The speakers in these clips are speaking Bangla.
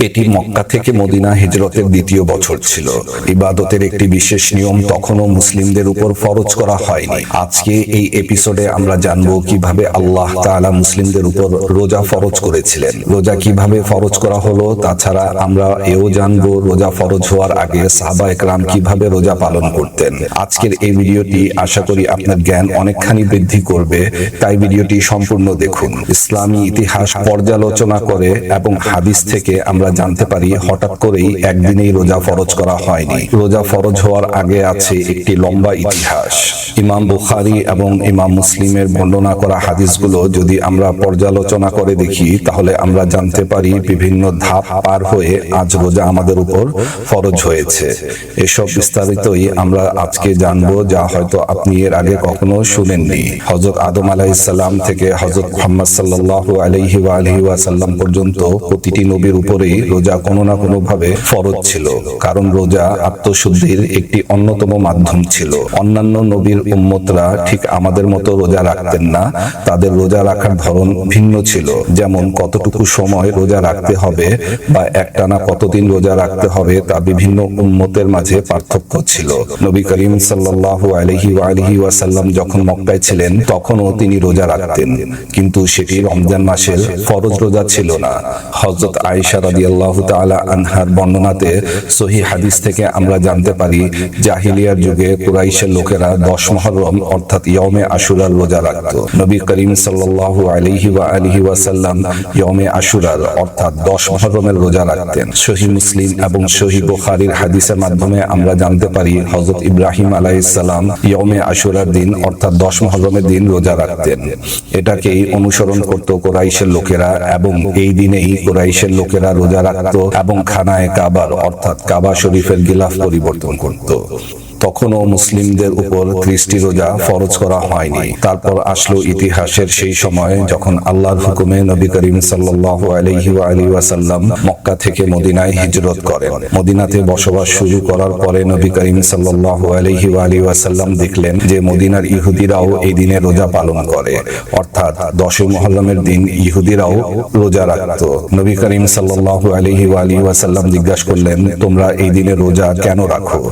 এটি মক্কা থেকে মদিনা হিজরতের দ্বিতীয় বছর ছিল। ইবাদতের একটি বিশেষ নিয়ম তখনও মুসলিমদের উপর ফরজ করা হয়নি। আজকে এই এপিসোডে আমরা জানবো কিভাবে আল্লাহ তাআলা মুসলিমদের উপর রোজা ফরজ করেছিলেন, রোজা কিভাবে ফরজ করা হলো। তাছাড়া আমরা এও জানবো রোজা ফরজ হওয়ার আগে সাহাবায়ে কেরাম কিভাবে রোজা পালন করতেন। আজকের এই ভিডিওটি আশা করি আপনার জ্ঞান অনেকখানি বৃদ্ধি করবে, তাই ভিডিওটি সম্পূর্ণ দেখুন। ইসলামী ইতিহাস পর্যালোচনা করে এবং হাদিস থেকে আমরা জানতে পারি হঠাৎ করেই একদিনেই রোজা ফরজ করা হয়নি। রোজা ফরজ হওয়ার আগে আছে একটি লম্বা ইতিহাস। ইমাম বুখারী এবং ইমাম মুসলিমের বর্ণনা করা হাদিসগুলো যদি আমরা পর্যালোচনা করে দেখি তাহলে আমরা জানতে পারি বিভিন্ন ধাপ পার হয়ে আজ রোজা আমাদের উপর ফরজ হয়েছে। এসব বিস্তারিতই আমরা আজকে জানবো, যা হয়তো আপনি এর আগে কখনো শুনেননি। হযরত আদম আলাইহিস সালাম থেকে হযরত মুহাম্মদ সাল্লাল্লাহু আলাইহি ওয়া আলিহি ওয়াসাল্লাম পর্যন্ত প্রতিটি নবীর উপরেই রোজা কোনো না কোনো ভাবে ফরজ ছিল, কারণ রোজা আত্মশুদ্ধির একটি অন্যতম মাধ্যম ছিল। অন্যান্য নবীর উম্মতরা ঠিক আমাদের মতো রোজা রাখতেন না, তাদের রোজা রাখার ধরন ভিন্ন ছিল। যেমন কতটুকু সময় রোজা রাখতে হবে বা একটানা কতদিন রোজা রাখতে হবে তা বিভিন্ন উম্মতের মাঝে পার্থক্য ছিল। নবী করিম সাল্লাল্লাহু আলাইহি ওয়া আলিহি ওয়াসাল্লাম যখন মক্কায় ছিলেন তখনও তিনি রোজা রাখতেন, কিন্তু সেটি রমজান মাসের ফরজ রোজা ছিল না। হযরত আয়েশা রাদিয়াল্লাহু তাআলা আনহার বর্ণনাতে সহিহ হাদিস থেকে আমরা জানতে পারি জাহিলিয়ার যুগে কুরাইশের লোকেরা 10 মুহররম অর্থাৎ ইয়মে আশুরার রোজা রাখত। নবী করিম সাল্লাল্লাহু আলাইহি ওয়া আলিহি ওয়াসাল্লাম ইয়মে আশুরার অর্থাৎ 10 মুহররমের রোজা রাখতেন। সহিহ মুসলিম এবং সহিহ বুখারীর হাদিসের মাধ্যমে আমরা জানতে পারি হযরত ইব্রাহিম আলাইহিস সালাম ইয়মে আশুরার দিন অর্থাৎ 10 মুহররমের দিন রোজা রাখতেন। এটাকেই অনুসরণ করত কুরাইশের লোকেরা এবং এই দিনেই কুরাইশের লোকেরা রোজা রাখত এবং খানায়ে কাবার অর্থাৎ কাবা শরীফের গিলাফ পরিবর্তন করত। তখনও মুসলিমদের উপর 30টি রোজা ফরজ করা হয়নি। তারপর আসলো ইতিহাসের সেই সময় যখন আল্লাহর হুকুমে নবী করিম সাল্লাল্লাহু আলাইহি ওয়া আলিহি ওয়াসাল্লাম মক্কা থেকে মদিনায় হিজরত করেন। মদিনাতে বসবাস শুরু করার পরে নবী করিম সাল্লাল্লাহু আলাইহি ওয়া আলিহি ওয়াসাল্লাম দেখলেন যে মদিনার ইহুদিরাও এই দিনে রোজা পালন করে, অর্থাৎ 10 মুহররমের দিন ইহুদিরাও রোজা রাখত। নবী করিম সাল্লাল্লাহু আলাইহি ওয়া আলিহি ওয়াসাল্লাম জিজ্ঞাসা করলেন, তোমরা এই দিনে রোজা কেন রাখো?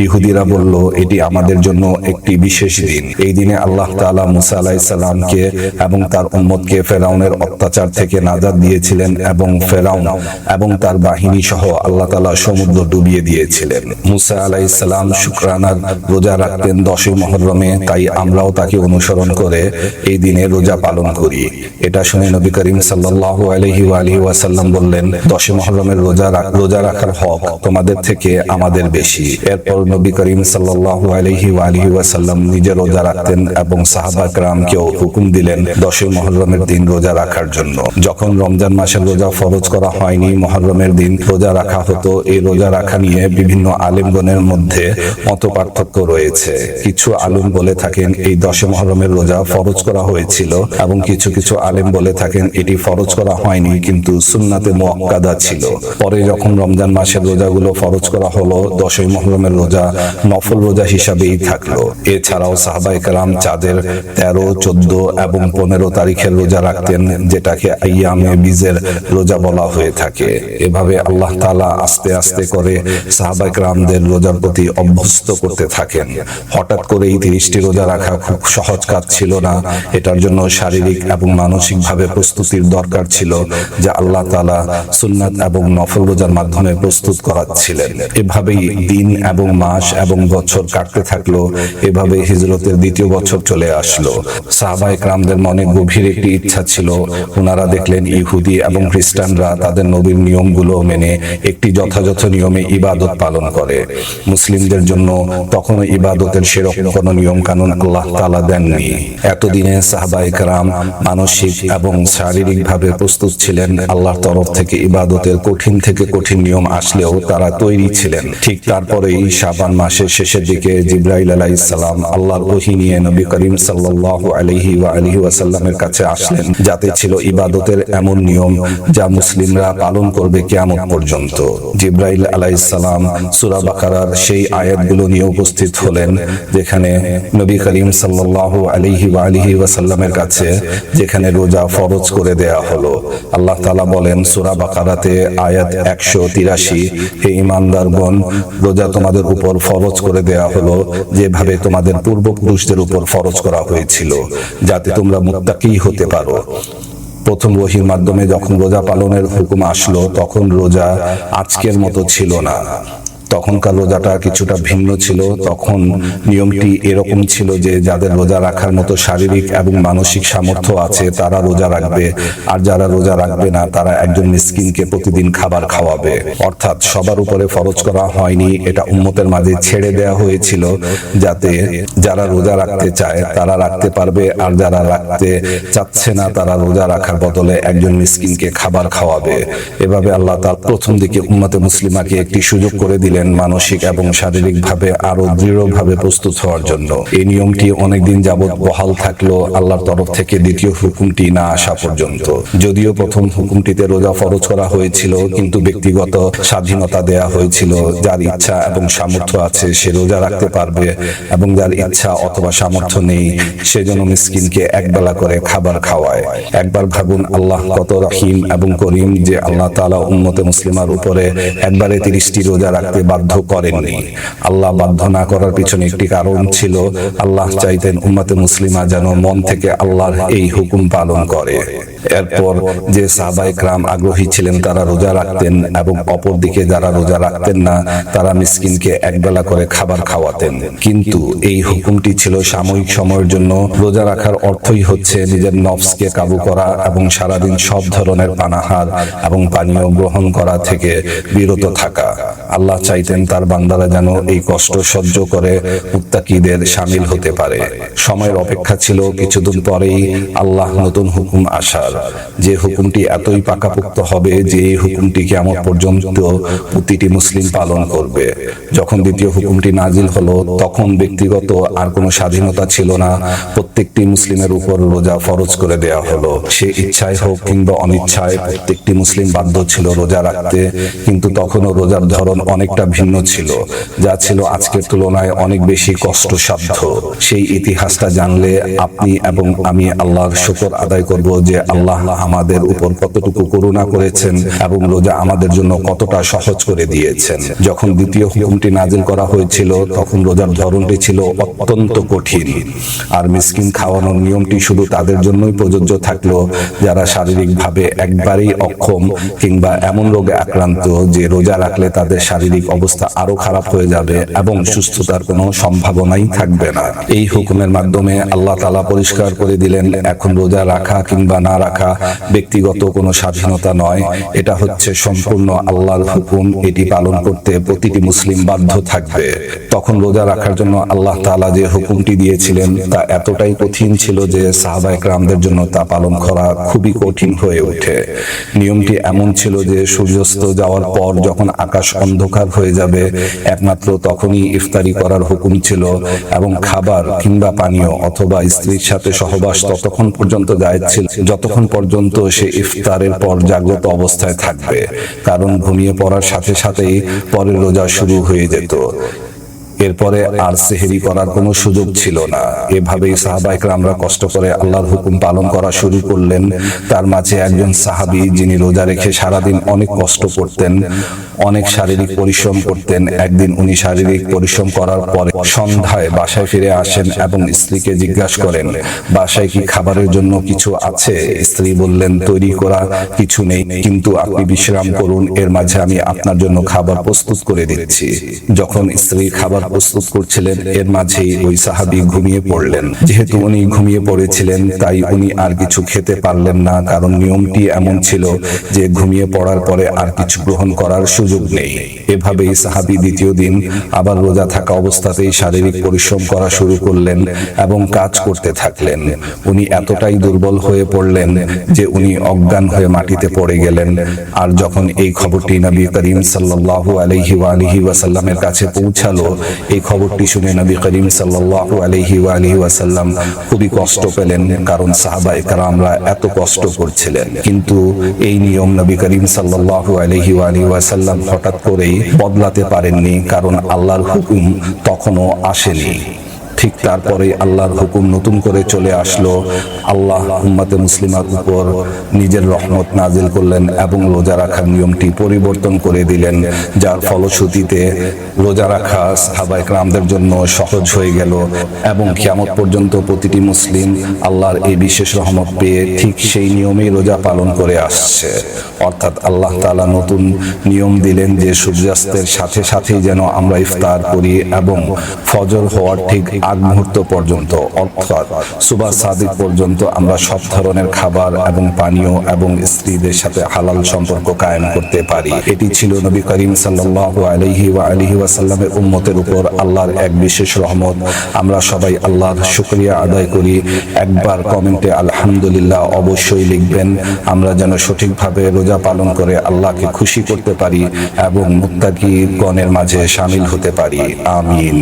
ইহুদিরা বলল, এটি আমাদের জন্য একটি বিশেষ দিন। এই দিনে আল্লাহ তাআলা মুসা আলাইহিস সালামকে এবং তার উম্মতকে ফেরাউনের অত্যাচার থেকে নাজাত দিয়েছিলেন এবং ফেরাউন এবং তার বাহিনী সহ আল্লাহ তাআলা সমুদ্র ডুবিয়ে দিয়েছিলেন। মুসা আলাইহিস সালাম শুকরানার রোজা রাখতেন 10 মুহররমে, তাই আমরাও তাকে অনুসরণ করে এই দিনে রোজা পালন করি। এটা শুনে নবী করিম সাল্লাল্লাহু আলাইহি ওয়া আলিহি ওয়াসাল্লাম বললেন, 10 মুহররমের রোজা রাখার হক তোমাদের থেকে আমাদের বেশি। এরপর নবী করিম সাল্লাল্লাহু আলাইহি ওয়া আলিহি ওয়াসাল্লাম নিজে রোজা রাখতেন এবং সাহাবা কেরামকেও হুকুম দিলেন 10 মুহররমের দিন রোজা রাখার জন্য। যখন রমজান মাসের রোজা ফরজ করা হয়নি, মুহররমের দিন রোজা রাখা হতো। এই রোজা রাখা নিয়ে বিভিন্ন আলেমগণের মধ্যে মতপার্থক্য রয়েছে। কিছু আলেম বলে থাকেন এই 10 মুহররমের রোজা ফরজ করা হয়েছিল এবং কিছু কিছু আলেম বলে থাকেন এটি ফরজ করা হয়নি কিন্তু সুন্নাতে মুআক্কাদা ছিল। পরে যখন রমজান মাসের রোজাগুলো ফরজ করা হলো, 10 মুহররমের রোজা নফল রোজা হিসাবেই থাকলো। এছাড়াও সাহাবায়ে কেরাম চাঁদের 13, 14 এবং 15 তারিখের রোজা রাখতেন, যেটাকে আইয়ামে বীজের রোজা বলা হয়ে থাকে। এভাবে আল্লাহ তাআলা আস্তে আস্তে করে সাহাবায়ে কেরামদের রোজার প্রতি অভ্যস্ত করতে থাকেন। হঠাৎ করেই 30টি রোজা রাখা খুব সহজ কাজ ছিল না। এটার জন্য শারীরিক এবং মানসিকভাবে প্রস্তুতির দরকার ছিল, যা আল্লাহ তাআলা সুন্নাত এবং নফল রোজার মাধ্যমে প্রস্তুত করাচ্ছিলেন। এভাবেই দিন এবং মাস এবং বছর কাটতে থাকলো। এভাবে হিজরতের দ্বিতীয় বছর চলে আসলো। সাহাবায়ে কেরামদের মনে গভীর একটি ইচ্ছা ছিল। ওনারা দেখলেন ইহুদি এবং খ্রিস্টানরা তাদের নবীর নিয়মগুলো মেনে একটি যথাযথ নিয়মে ইবাদত পালন করে। মুসলিমদের জন্য তখনও ইবাদতের সেরকম কোনো নিয়ম কানুন আল্লাহ তাআলা দেননি। এতদিনে সাহাবায়ে কেরাম মানসিক এবং শারীরিকভাবে প্রস্তুত ছিলেন। আল্লাহর তরফ থেকে ইবাদতের কঠিন থেকে কঠিন নিয়ম আসলেও তারা তৈরি ছিলেন। ঠিক তারপরেই শাবান মাসে রাতের শেষের দিকে জিবরাইল আলাইহিস সালাম আল্লাহর ওহী নিয়ে নবী করিম সাল্লাল্লাহু আলাইহি ওয়াসাল্লামের কাছে আসলেন, যাতে ছিল ইবাদতের এমন নিয়ম যা মুসলিমরা পালন করবে কিয়ামত পর্যন্ত। জিবরাইল আলাইহিস সালাম সূরা বাকারার সেই আয়াতগুলো নিয়ে উপস্থিত হলেন যেখানে নবী করিম সাল্লাল্লাহু আলাইহি ওয়াসাল্লামের কাছে যেখানে রোজা ফরজ করে দেয়া হলো। আল্লাহ তাআলা বলেন সূরা বাকারাতে আয়াত 183, হে ঈমানদারগণ, রোজা তোমাদের উপর ফরজ করে দেয়া হলো যেভাবে তোমাদের পূর্বপুরুষদের উপর ফরজ করা হয়েছিল, যাতে তোমরা মুত্তাকী হতে পারো। প্রথম ওহীর মাধ্যমে যখন রোজা পালনের হুকুম আসলো তখন রোজা আজকের মতো ছিল না, তখনকার রোজাটা কিছুটা ভিন্ন ছিল। তখন নিয়মটি এরকম ছিল যে যাদের রোজা রাখার মতো শারীরিক এবং মানসিক সামর্থ্য আছে তারা রোজা রাখবে, আর যারা রোজা রাখবে না তারা একজন মিসকিনকে প্রতিদিন খাবার খাওয়াবে। অর্থাৎ সবার উপরে ফরজ করা হয়নি, এটা উম্মতের মাঝে ছেড়ে দেয়া হয়েছিল যাতে যারা রোজা রাখতে চায় তারা রাখতে পারবে, আর যারা রাখতে চাচ্ছে না তারা রোজা রাখার বদলে একজন মিসকিনকে খাবার খাওয়াবে। এভাবে আল্লাহ তাআলা প্রথম দিকে উম্মতে মুসলিমাকে একটি সুযোগ করে দিলেন মানসিক এবং শারীরিকভাবে আরো দৃঢ়ভাবে প্রস্তুত হওয়ার জন্য। এই নিয়মটি অনেকদিন যাবৎ বহাল থাকলো আল্লাহর তরফ থেকে দ্বিতীয় হুকুমটি না আসা পর্যন্ত। যদিও প্রথম হুকুমটিতে রোজা ফরজ করা হয়েছিল, কিন্তু ব্যক্তিগত স্বাধীনতা দেয়া হয়েছিল। যার ইচ্ছা এবং সামর্থ্য আছে সে রোজা রাখতে পারবে, এবং যার ইচ্ছা অথবা সামর্থ্য নেই সে যেন মিসকিনকে একবেলা করে খাবার খাওয়ায়। একবার ভাবুন আল্লাহ কত রহিম এবং করিম যে আল্লাহ তাআলা উম্মতে মুসলিমার উপরে একবারে 30টি রোজা রাখতে বাধ্য করেননি। আল্লাহ বাধ্য না করার পিছনে একটি কারণ ছিল, আল্লাহ চাইতেন উম্মতে মুসলিমা যেন মন থেকে আল্লাহর এই হুকুম পালন করে। এরপর যে সাহাবায়ে কেরাম আগ্রহী ছিলেন তারা রোজা রাখতেন, এবং অপরদিকে যারা রোজা রাখতেন না তারা মিসকিনকে একবেলা করে খাবার খাওয়াতেন। কিন্তু এই হুকুমটি ছিল সাময়িক সময়ের জন্য। রোজা রাখার অর্থই হচ্ছে নিজের নফসকে কাবু করা এবং সারাদিন সব ধরনের পানাহার এবং পানীয় গ্রহণ করা থেকে বিরত থাকা। আল্লাহ চাইতেন তার বান্দারা যেন এই কষ্ট সহ্য করে মুত্তাকিদের শামিল হতে পারে। সময়ের অপেক্ষা ছিল, কিছুদিন পরেই আল্লাহ নতুন হুকুম আসার, যে হুকুমটি এতই পাকাপোক্ত হবে যে এই হুকুমটি কিয়ামত পর্যন্ত প্রতিটি মুসলিম পালন করবে। যখন দ্বিতীয় হুকুমটি নাজিল হলো তখন ব্যক্তিগত আর কোনো স্বাধীনতা ছিল না, প্রত্যেকটি মুসলিমের উপর রোজা ফরজ করে দেয়া হলো। সে ইচ্ছায় হোক কিংবা অনিচ্ছায় প্রত্যেকটি মুসলিম বাধ্য ছিল রোজা রাখতে। কিন্তু তখনও রোজার ধরন অনেকটা ভিন্ন ছিল, যা ছিল আজকের তুলনায় অনেক বেশি কষ্টসাধ্য। সেই ইতিহাসটা জানলে আপনি এবং আমি আল্লাহর শুকর আদায় করব যে আল্লাহ আমাদের উপর কতটুকু করুণা করেছেন এবং রোজা আমাদের জন্য কতটা সহজ করে দিয়েছেন। যখন দ্বিতীয় হুকুমটি নাজিল করা হয়েছিল তখন রোজার ধরনটি ছিল অত্যন্ত কঠিন, আর মিসকিন খাওয়ানোর নিয়মটি শুধু তাদের জন্যই প্রযোজ্য থাকলো যারা শারীরিকভাবে একবারেই অক্ষম কিংবা এমন রোগে আক্রান্ত যে রোজা রাখলে তাদের শারীরিক অবস্থা আরো খারাপ হয়ে যাবে এবং সুস্থতার কোনো সম্ভাবনাই থাকবে না। এই হুকুমের মাধ্যমে আল্লাহ তাআলা পরিষ্কার করে দিলেন এখন রোজা রাখা কিংবা না রাখা ব্যক্তিগত কোনো স্বাধীনতা নয়, এটা হচ্ছে সম্পূর্ণ আল্লাহর হুকুম। এটি পালন করতে প্রতিটি মুসলিম বাধ্য থাকবে। তখন রোজা রাখার জন্য আল্লাহ তাআলা যে হুকুমটি দিয়েছিলেন তা এতটাই কঠিন ছিল যে সাহাবায়ে কেরামদের জন্য তা পালন করা খুবই কঠিন হয়ে ওঠে। নিয়মটি এমন ছিল যে সূর্যাস্ত যাওয়ার পর যখন আকাশ অন্ধকার হয়ে যাবে একমাত্র তখনই ইফতারি করার হুকুম ছিল, এবং খাবার কিংবা পানীয় অথবা স্ত্রীর সাথে সহবাস ততক্ষণ পর্যন্ত জায়েজ ছিল যতক্ষণ পর্যন্ত সে ইফতারের পর জাগ্রত অবস্থায় থাকবে, কারণ ঘুমিয়ে পড়ার সাথে সাথেই পরের রোজা শুরু হয়ে যেত। এরপরে আর সেহরি করার কোনো সুযোগ ছিল না। এভাবেই সাহাবায়ে কেরামরা কষ্ট করে আল্লাহর হুকুম পালন করা শুরু করলেন। তার মাঝে একজন সাহাবী যিনি রোজা রেখে সারাদিন অনেক কষ্ট করতেন, অনেক শারীরিক পরিশ্রম করতেন। একদিন উনি শারীরিক পরিশ্রম করার পরে সন্ধ্যায় বাসায় ফিরে আসেন এবং স্ত্রীকে জিজ্ঞাসা করেন বাসায় কি খাবারের জন্য কিছু আছে। স্ত্রী বললেন তৈরি করা কিছু নেই, কিন্তু আপনি বিশ্রাম করুন, এর মাঝে আমি আপনার জন্য খাবার প্রস্তুত করে দিচ্ছি। যখন স্ত্রী খাবার প্রস্তুত করছিলেন এর মাঝেই ওই সাহাবী ঘুমিয়ে পড়লেন। যেহেতু উনি ঘুমিয়ে পড়েছিলেন তাই উনি আর কিছু খেতে পারলেন না, কারণ নিয়মটি এমন ছিল যে ঘুমিয়ে পড়ার পরে আর কিছু গ্রহণ করার সুযোগ নেই। এভাবেই সাহাবী দ্বিতীয় দিন আবার রোজা থাকা অবস্থাতেই শারীরিক পরিশ্রম করা শুরু করলেন এবং কাজ করতে থাকলেন। উনি এতটাই দুর্বল হয়ে পড়লেন যে উনি অজ্ঞান হয়ে মাটিতে পড়ে গেলেন। আর যখন এই খবরটি নবী করিম সাল্লাল্লাহু আলাইহি ওয়াসাল্লামের কাছে পৌঁছালো এই খবরটি শুনে নবী করিম সাল্লাল্লাহু আলাইহি ওয়াসাল্লাম খুবই কষ্ট পেলেন, কারণ সাহাবায়ে কেরামরা এত কষ্ট করছিলেন। কিন্তু এই নিয়ম নবী করিম সাল্লাল্লাহু আলাইহি ওয়াসাল্লাম হঠাৎ করেই বদলাতে পারেননি, কারণ আল্লাহর হুকুম তখনও আসেনি। ঠিক তারপরে আল্লাহর হুকুম নতুন করে চলে আসলো। আল্লাহ উম্মতে মুসলিমার উপর নিজের রহমত নাজিল করলেন এবং রোজা রাখার নিয়মটি পরিবর্তন করে দিলেন, যার ফলশ্রুতিতে রোজা রাখা সাহাবায়ে কেরামদের জন্য সহজ হয়ে গেল এবং কিয়ামত পর্যন্ত প্রতিটি মুসলিম আল্লাহর এই বিশেষ রহমত পেয়ে ঠিক সেই নিয়মেই রোজা পালন করে আসছে। অর্থাৎ আল্লাহ তাআলা নতুন নিয়ম দিলেন যে সূর্যাস্তের সাথে সাথেই যেন আমরা ইফতার করি এবং ফজর হওয়ার ঠিক আগ মুহূর্ত পর্যন্ত, অর্থাৎ সুবহ সাদিক পর্যন্ত আমরা সব ধরনের খাবার এবং পানীয় এবং স্ত্রীদের সাথে হালাল সম্পর্ক কায়েম করতে পারি। এটি ছিল নবী করিম সাল্লাল্লাহু আলাইহি ওয়াসাল্লামের উম্মতের উপর আল্লাহর এক বিশেষ রহমত। আমরা সবাই আল্লাহর শুকরিয়া আদায় করি। একবার কমেন্টে আলহামদুলিল্লাহ অবশ্যই লিখবেন, আমরা যেন সঠিকভাবে রোজা পালন করে আল্লাহকে খুশি করতে পারি এবং মুত্তাকিগণের মাঝে শামিল হতে পারি। আমিন।